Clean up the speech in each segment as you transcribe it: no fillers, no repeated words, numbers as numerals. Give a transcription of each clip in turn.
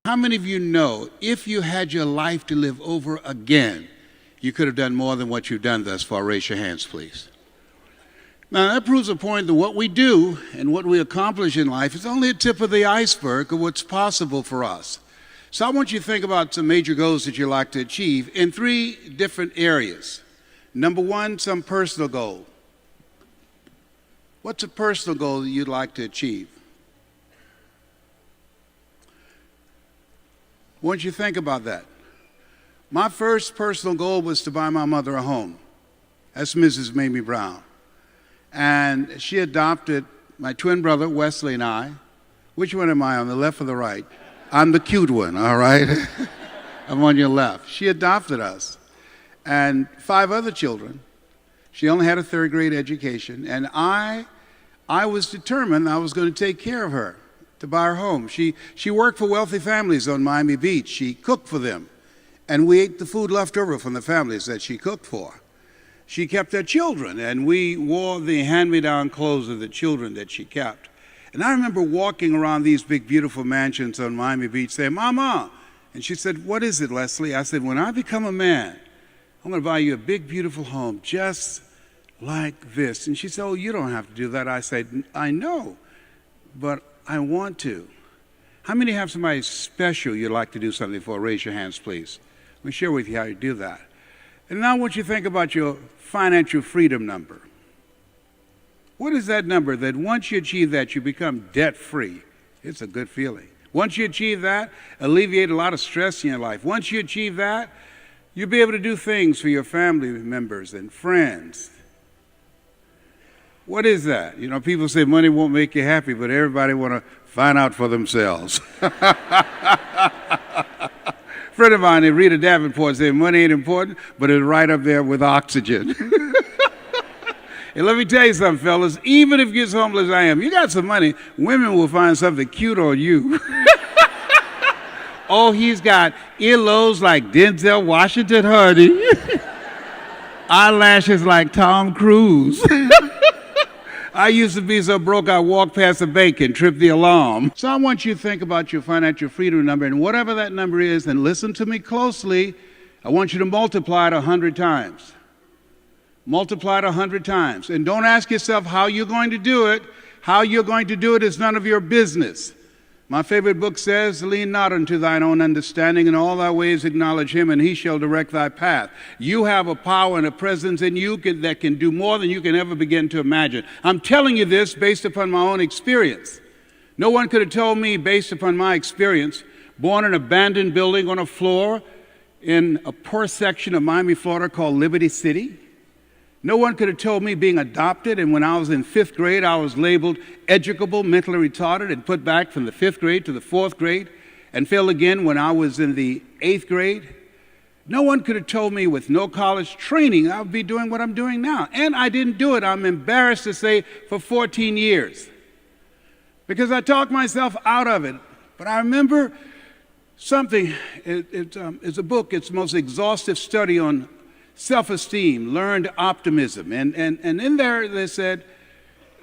How many of you know if you had your life to live over again, you could have done more than what you've done thus far? Raise your hands, please. Now, that proves a point that what we do and what we accomplish in life is only a tip of the iceberg of what's possible for us. So I want you to think about some major goals that you'd like to achieve in 3 different areas. Number 1, some personal goal. What's a personal goal that you'd like to achieve? I want you to think about that. My first personal goal was to buy my mother a home. That's Mrs. Mamie Brown. And she adopted my twin brother, Wesley, and I. Which one am I, on the left or the right? I'm the cute one, all right? I'm on your left. She adopted us and 5 other children. She only had a 3rd grade education, and I was determined I was going to take care of her, to buy her home. She worked for wealthy families on Miami Beach. She cooked for them, and we ate the food left over from the families that she cooked for. She kept her children, and we wore the hand-me-down clothes of the children that she kept. And I remember walking around these big, beautiful mansions on Miami Beach saying, "Mama," and she said, "What is it, Leslie?" I said, "When I become a man, I'm going to buy you a big, beautiful home just like this." And she said, "Oh, you don't have to do that." I said, "I know, but I want to." How many have somebody special you'd like to do something for? Raise your hands, please. Let me share with you how you do that. And now I want you to think about your financial freedom number. What is that number that once you achieve that, you become debt-free? It's a good feeling. Once you achieve that, alleviate a lot of stress in your life. Once you achieve that, you'll be able to do things for your family members and friends. What is that? You know, people say money won't make you happy, but everybody want to find out for themselves. A friend of mine, Rita Davenport, said money ain't important, but it's right up there with oxygen. And let me tell you something, fellas, even if you're as homeless as I am, you got some money, women will find something cute on you. Oh, he's got earlobes like Denzel Washington, honey. Eyelashes like Tom Cruise. I used to be so broke I walked past a bank and tripped the alarm. So I want you to think about your financial freedom number, and whatever that number is, and listen to me closely, I want you to multiply it 100 times. Multiply it 100 times. And don't ask yourself how you're going to do it. How you're going to do it is none of your business. My favorite book says, "Lean not unto thine own understanding, in all thy ways acknowledge him, and he shall direct thy path." You have a power and a presence in you that can do more than you can ever begin to imagine. I'm telling you this based upon my own experience. No one could have told me, based upon my experience, born in an abandoned building on a floor in a poor section of Miami, Florida called Liberty City. No one could have told me being adopted, and when I was in 5th grade, I was labeled educable, mentally retarded, and put back from the 5th grade to the 4th grade, and failed again when I was in the 8th grade. No one could have told me with no college training I would be doing what I'm doing now. And I didn't do it, I'm embarrassed to say, for 14 years. Because I talked myself out of it. But I remember something, it's a book, it's the most exhaustive study on self-esteem, learned optimism. And in there they said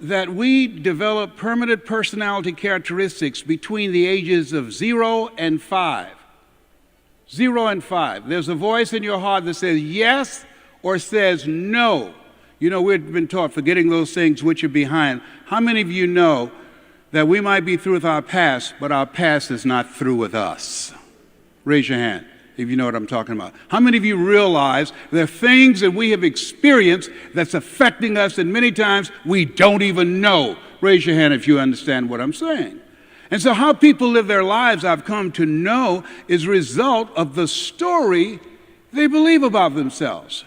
that we develop permanent personality characteristics between the ages of 0 and 5. 0 and 5. There's a voice in your heart that says yes or says no. You know, we've been taught forgetting those things which are behind. How many of you know that we might be through with our past, but our past is not through with us? Raise your hand if you know what I'm talking about. How many of you realize there are things that we have experienced that's affecting us, and many times we don't even know? Raise your hand if you understand what I'm saying. And so how people live their lives, I've come to know, is a result of the story they believe about themselves.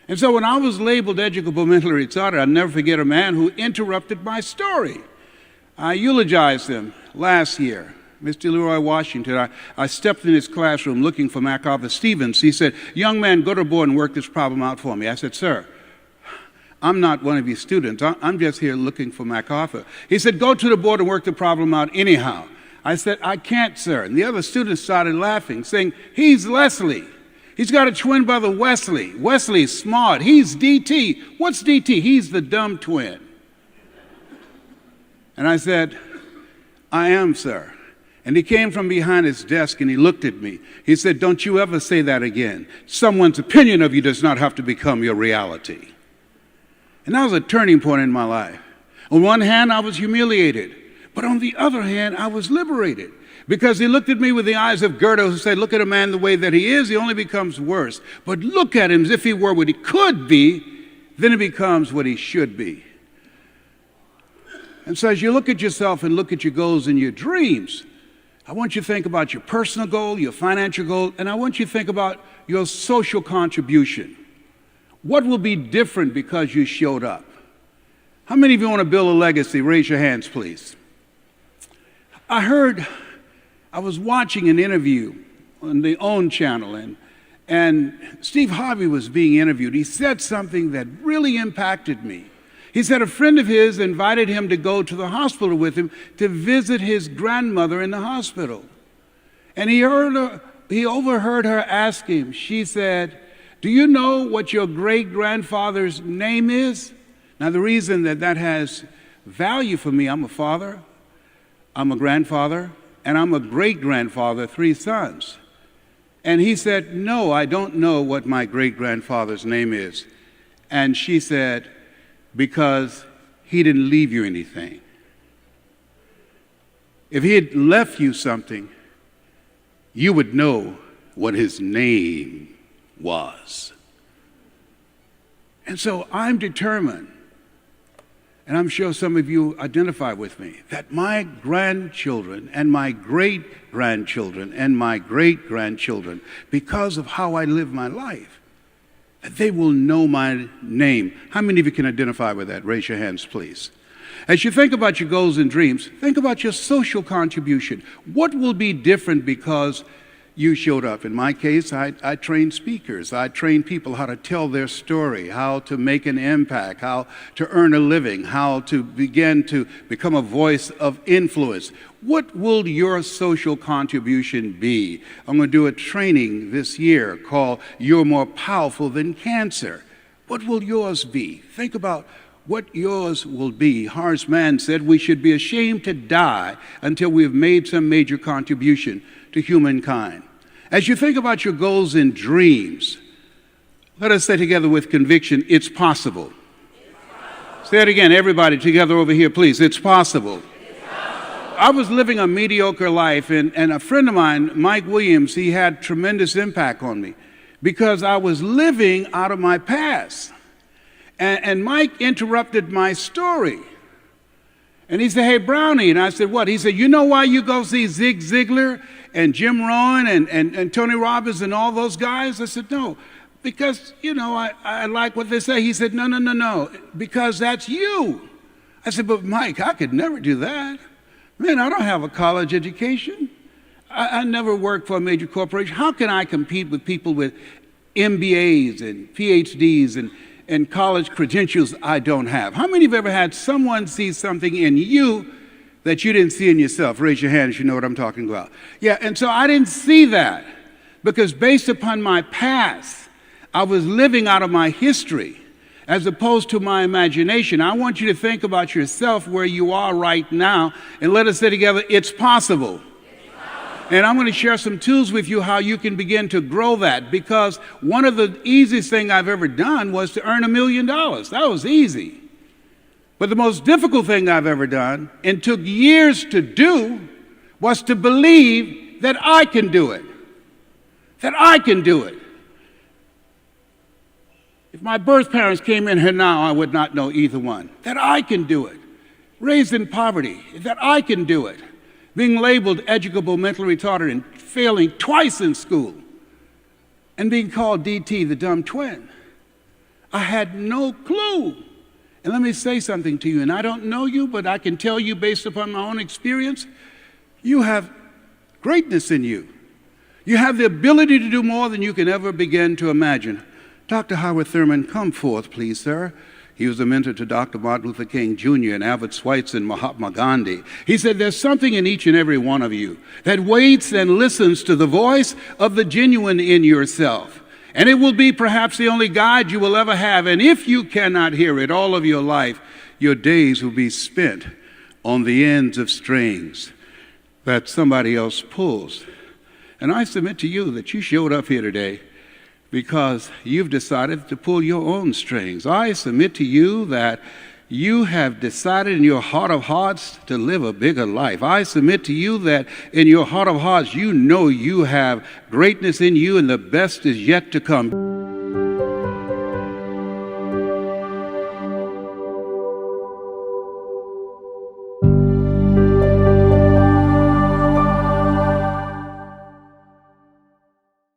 And so when I was labeled educable, mentally retarded, I'll never forget a man who interrupted my story. I eulogized him last year. Mr. Leroy Washington, I stepped in his classroom looking for MacArthur Stevens. He said, "Young man, go to the board and work this problem out for me." I said, "Sir, I'm not one of your students. I'm just here looking for MacArthur." He said, "Go to the board and work the problem out anyhow." I said, "I can't, sir." And the other students started laughing, saying, "He's Leslie. He's got a twin brother, Wesley. Wesley's smart. He's DT. What's DT? He's the dumb twin." And I said, "I am, sir." And he came from behind his desk and he looked at me. He said, "Don't you ever say that again. Someone's opinion of you does not have to become your reality." And that was a turning point in my life. On one hand, I was humiliated, but on the other hand, I was liberated. Because he looked at me with the eyes of Goethe, who said, "Look at a man the way that he is, he only becomes worse. But look at him as if he were what he could be, then he becomes what he should be." And so as you look at yourself and look at your goals and your dreams, I want you to think about your personal goal, your financial goal, and I want you to think about your social contribution. What will be different because you showed up? How many of you want to build a legacy? Raise your hands, please. I was watching an interview on the OWN channel, and Steve Harvey was being interviewed. He said something that really impacted me. He said a friend of his invited him to go to the hospital with him to visit his grandmother in the hospital. And he overheard her ask him, she said, "Do you know what your great-grandfather's name is?" Now, the reason that has value for me, I'm a father, I'm a grandfather, and I'm a great-grandfather, 3 sons. And he said, "No, I don't know what my great-grandfather's name is." And she said, "Because he didn't leave you anything. If he had left you something, you would know what his name was." And so I'm determined, and I'm sure some of you identify with me, that my grandchildren and my great-grandchildren and my great-grandchildren, because of how I live my life, that they will know my name. How many of you can identify with that? Raise your hands, please. As you think about your goals and dreams, think about your social contribution. What will be different because you showed up? In my case, I train speakers. I train people how to tell their story, how to make an impact, how to earn a living, how to begin to become a voice of influence. What will your social contribution be? I'm going to do a training this year called "You're More Powerful Than Cancer." What will yours be? Think about what yours will be. Horace Mann said we should be ashamed to die until we have made some major contribution to humankind. As you think about your goals and dreams, let us say together with conviction, it's possible. Say it again, everybody together over here, please. It's possible. I was living a mediocre life, and a friend of mine, Mike Williams, he had tremendous impact on me because I was living out of my past. And Mike interrupted my story. And he said, "Hey, Brownie." And I said, "What?" He said, "You know why you go see Zig Ziglar and Jim Rohn and Tony Robbins and all those guys?" I said, "No, because, I like what they say." He said, No, because that's you." I said, "But Mike, I could never do that. Man, I don't have a college education. I never worked for a major corporation. How can I compete with people with MBAs and PhDs and college credentials I don't have?" How many of you ever had someone see something in you that you didn't see in yourself? Raise your hand if you know what I'm talking about. Yeah, and so I didn't see that because based upon my past, I was living out of my history as opposed to my imagination. I want you to think about yourself where you are right now, and let us say together, it's possible. And I'm going to share some tools with you how you can begin to grow that, because one of the easiest things I've ever done was to earn $1 million. That was easy. But the most difficult thing I've ever done, and took years to do, was to believe that I can do it. That I can do it. If my birth parents came in here now, I would not know either one. That I can do it. Raised in poverty, that I can do it. Being labeled educable, mentally retarded, and failing twice in school, and being called DT, the dumb twin. I had no clue. And let me say something to you, and I don't know you, but I can tell you based upon my own experience, you have greatness in you. You have the ability to do more than you can ever begin to imagine. Dr. Howard Thurman, come forth, please, sir. He was a mentor to Dr. Martin Luther King Jr. and Albert Schweitzer and Mahatma Gandhi. He said, there's something in each and every one of you that waits and listens to the voice of the genuine in yourself. And it will be perhaps the only guide you will ever have. And if you cannot hear it all of your life, your days will be spent on the ends of strings. that somebody else pulls. And I submit to you that you showed up here today because you've decided to pull your own strings. I submit to you that you have decided in your heart of hearts to live a bigger life. I submit to you that in your heart of hearts, you know you have greatness in you and the best is yet to come.